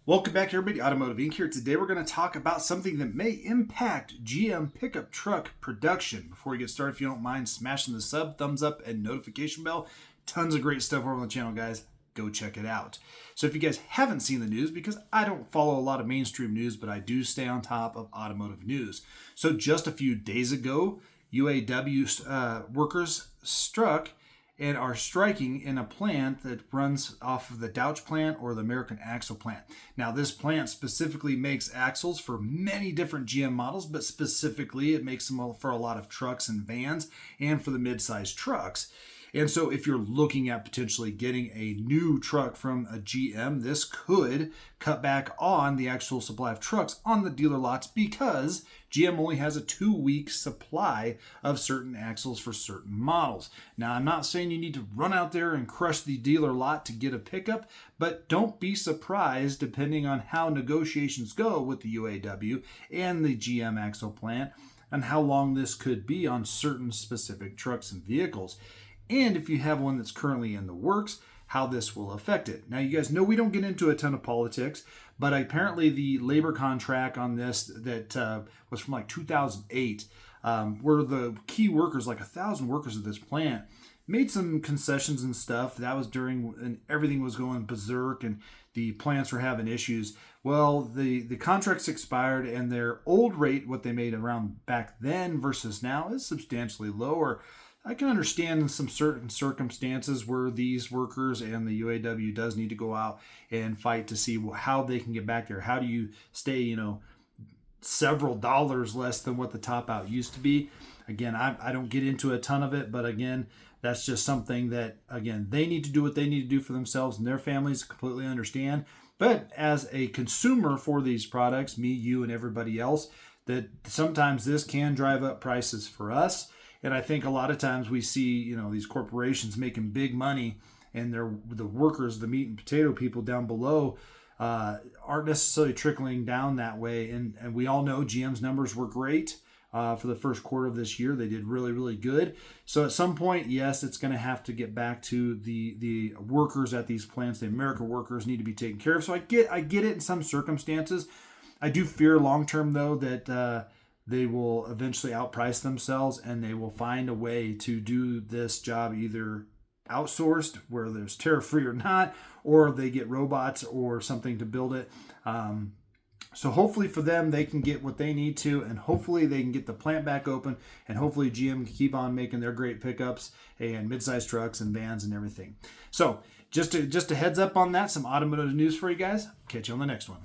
Welcome back, everybody. Automotive Inc. here. Today we're going to talk about something that may impact GM pickup truck production. Before we get started, if you don't mind smashing the sub, thumbs up, and notification bell. Tons of great stuff over on the channel, guys. Go check it out. So if you guys haven't seen the news, because I don't follow a lot of mainstream news, but I do stay on top of automotive news. So just a few days ago, UAW workers struck and are striking in a plant that runs off of the Dauch plant or the American Axle plant. Now, this plant specifically makes axles for many different GM models, but specifically it makes them for a lot of trucks and vans and for the mid-sized trucks. And so if you're looking at potentially getting a new truck from a GM, this could cut back on the actual supply of trucks on the dealer lots because GM only has a 2-week supply of certain axles for certain models. Now, I'm not saying you need to run out there and crush the dealer lot to get a pickup, but don't be surprised depending on how negotiations go with the UAW and the GM axle plant and how long this could be on certain specific trucks and vehicles. And if you have one that's currently in the works, how this will affect it. Now, you guys know we don't get into a ton of politics, but apparently the labor contract on this that was from like 2008, where the key workers, like 1,000 workers at this plant, made some concessions and stuff. That was during when everything was going berserk and the plants were having issues. Well, the contracts expired and their old rate, what they made around back then versus now, is substantially lower. I can understand in some certain circumstances where these workers and the UAW does need to go out and fight to see how they can get back there. How do you stay, several dollars less than what the top out used to be? Again, I don't get into a ton of it, but again, that's just something that, again, they need to do what they need to do for themselves and their families. Completely understand. But as a consumer for these products, me, you, and everybody else, that sometimes this can drive up prices for us. And I think a lot of times we see, these corporations making big money and the workers, the meat and potato people down below aren't necessarily trickling down that way. And we all know GM's numbers were great for the first quarter of this year. They did really, really good. So at some point, yes, it's going to have to get back to the workers at these plants. The American workers need to be taken care of. So I get it in some circumstances. I do fear long-term, though, that they will eventually outprice themselves and they will find a way to do this job either outsourced, where there's tariff-free or not, or they get robots or something to build it. So hopefully for them, they can get what they need to, and hopefully they can get the plant back open, and hopefully GM can keep on making their great pickups and mid-sized trucks and vans and everything. So just a heads up on that, some automotive news for you guys. Catch you on the next one.